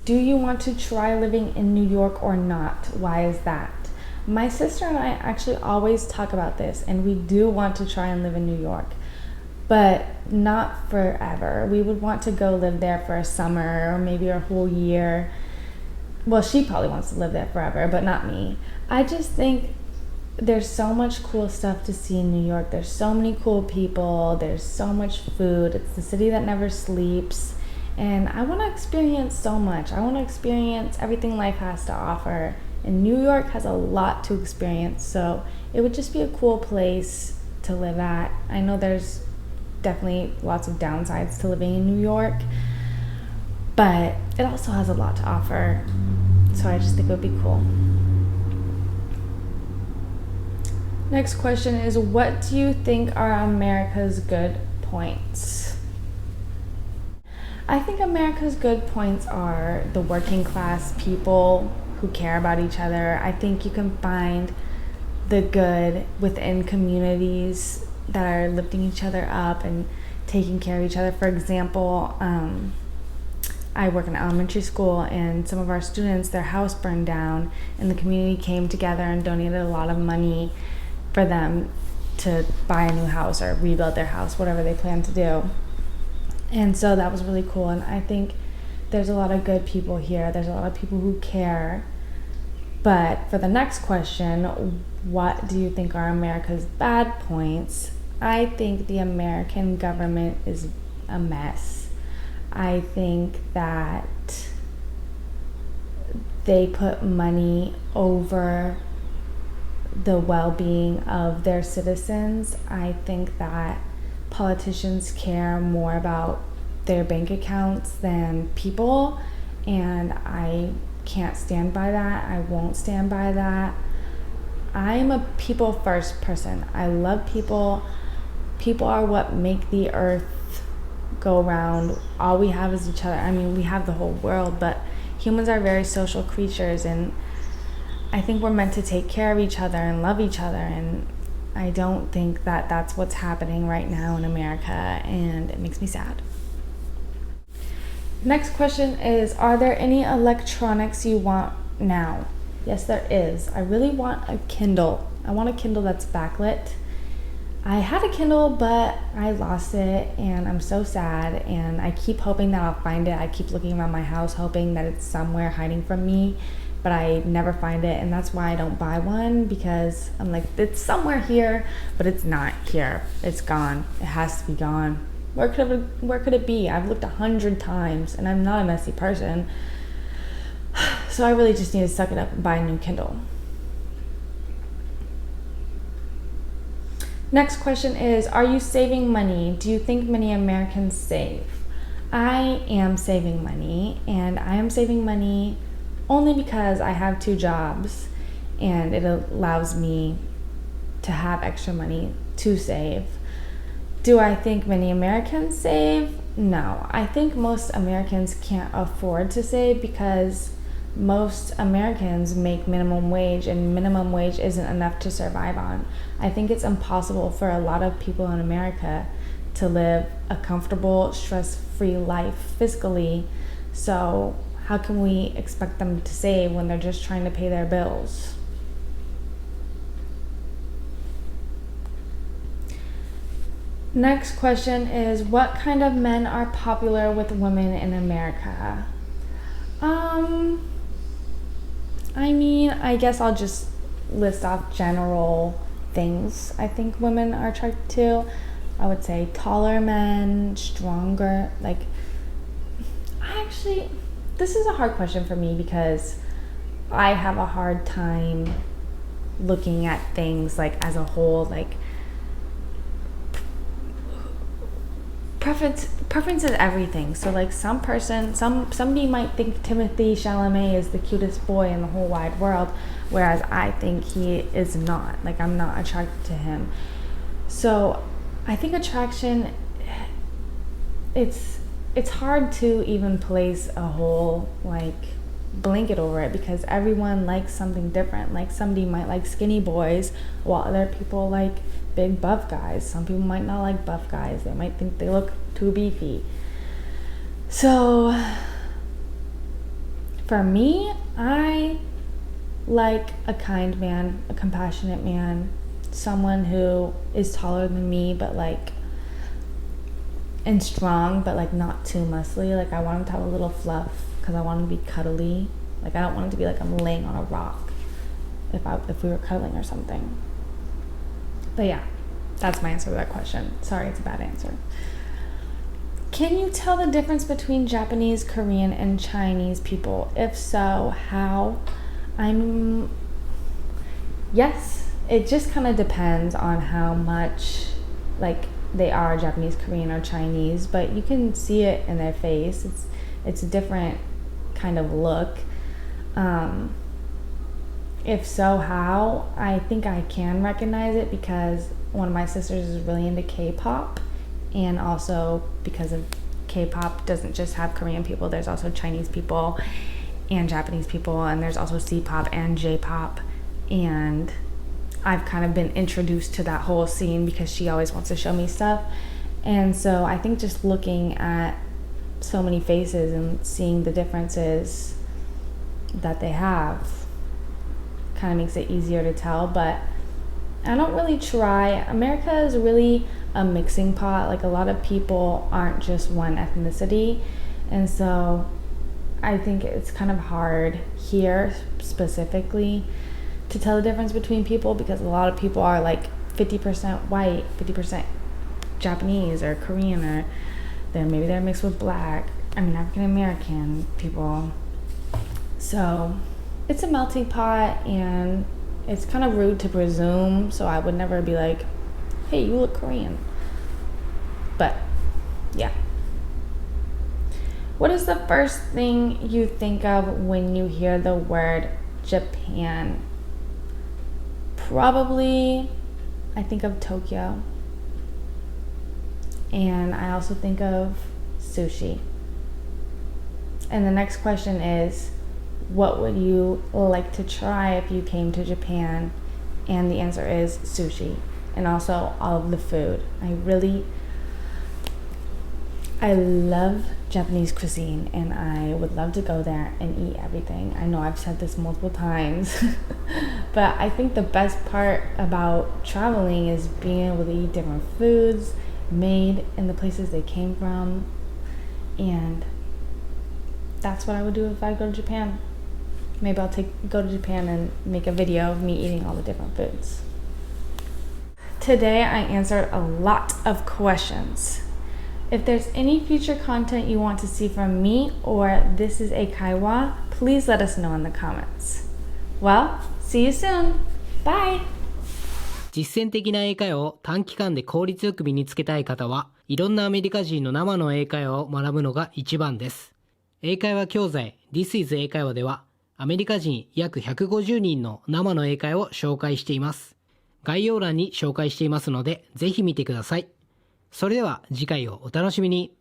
do you want to try living in New York or not? Why is that? My sister and I actually always talk about this, and we do want to try and live in New York, but not forever. We would want to go live there for a summer or maybe a whole year. Well, she probably wants to live there forever, but not me. I just think there's so much cool stuff to see in New York. There's so many cool people. There's so much food. It's the city that never sleeps. And I want to experience so much. I want to experience everything life has to offer. And New York has a lot to experience. So it would just be a cool place to live at. I know there's definitely lots of downsides to living in New York, but it also has a lot to offer. So I just think it would be cool. Next question is, what do you think are America's good points? I think America's good points are the working class people who care about each other. I think you can find the good within communities that are lifting each other up and taking care of each other. For example, I work in elementary school, and some of our students, their house burned down, and the community came together and donated a lot of money for them to buy a new house or rebuild their house, whatever they plan to do. And so that was really cool. And I think there's a lot of good people here. There's a lot of people who care. But for the next question, what do you think are America's bad points? I think the American government is a mess. I think that they put money over the well-being of their citizens. I think that politicians care more about their bank accounts than people, and I can't stand by that. I won't stand by that. I'm a people first person. I love people. People are what make the earth go round. All we have is each other. I mean, we have the whole world, but humans are very social creatures, and I think we're meant to take care of each other and love each other, and I don't think that that's what's happening right now in America, and it makes me sad. Next question is, are there any electronics you want now? Yes, there is. I really want a Kindle. I want a Kindle that's backlit. I had a Kindle, but I lost it, and I'm so sad, and I keep hoping that I'll find it. I keep looking around my house hoping that it's somewhere hiding from me, but I never find it, and that's why I don't buy one, because I'm like, it's somewhere here, but it's not here. It's gone. It has to be gone. Where could it be? I've looked 100 times, and I'm not a messy person, so I really just need to suck it up and buy a new Kindle. Next question is, are you saving money? Do you think many Americans save? I am saving money, and I am saving money only because I have 2 jobs, and it allows me to have extra money to save. Do I think many Americans save? No. I think most Americans can't afford to save because most Americans make minimum wage, and minimum wage isn't enough to survive on. I think it's impossible for a lot of people in America to live a comfortable, stress-free life fiscally. So how can we expect them to save when they're just trying to pay their bills? Next question is, what kind of men are popular with women in America? I mean, I guess I'll just list off general things I think women are attracted to. I would say taller men, stronger, this is a hard question for me because I have a hard time looking at things as a whole, preference is everything. So somebody might think Timothy Chalamet is the cutest boy in the whole wide world, whereas I think he is not. I'm not attracted to him. So I think attraction, it's hard to even place a whole blanket over it because everyone likes something different. Somebody might like skinny boys while other people like big buff guys. Some people might not like buff guys. They might think they look too beefy. So For me, I like a kind man, a compassionate man, someone who is taller than me, but like, and strong, but like not too muscly. Like I want him to have a little fluff because I want him to be cuddly. Like I don't want him to be like I'm laying on a rock if we were cuddling or something. But yeah, that's my answer to that question. Sorry, it's a bad answer. Can you tell the difference between Japanese, Korean, and Chinese people? If so, how? Yes, it just kind of depends on how much like they are Japanese, Korean, or Chinese, but you can see it in their face. It's a different kind of look. If so, how? I think I can recognize it because one of my sisters is really into K-pop, and also because of K-pop doesn't just have Korean people, there's also Chinese people and Japanese people, and there's also C-pop and J-pop, and I've kind of been introduced to that whole scene because she always wants to show me stuff. And so I think just looking at so many faces and seeing the differences that they have kind of makes it easier to tell. But I don't really try. America is really a mixing pot. Like a lot of people aren't just one ethnicity, and so I think it's kind of hard here specifically to tell the difference between people because a lot of people are like 50% white, 50% Japanese or Korean, or maybe they're mixed with black, African American people. So it's a melting pot, and it's kind of rude to presume, so I would never be like, hey, you look Korean. But yeah. What is the first thing you think of when you hear the word Japan? Probably I think of Tokyo, and I also think of sushi. And the next question is, what would you like to try if you came to Japan? And the answer is sushi, and also all of the food. I love Japanese cuisine, and I would love to go there and eat everything. I know I've said this multiple times, but I think the best part about traveling is being able to eat different foods made in the places they came from, and that's what I would do if I go to Japan. Maybe I'll go to Japan and make a video of me eating all the different foods. Today I answered a lot of questions. If there's any future content you want to see from me or This is Eikaiwa, please let us know in the comments. Well, see you soon. Bye! 実践的な英会話を短期間で効率よく身につけたい方は、いろんなアメリカ人の生の英会話を学ぶのが一番です。英会話教材 This is 英会話では、アメリカ人約150人の生の英会話を紹介しています。概要欄に紹介していますので、ぜひ見てください。それでは次回をお楽しみに。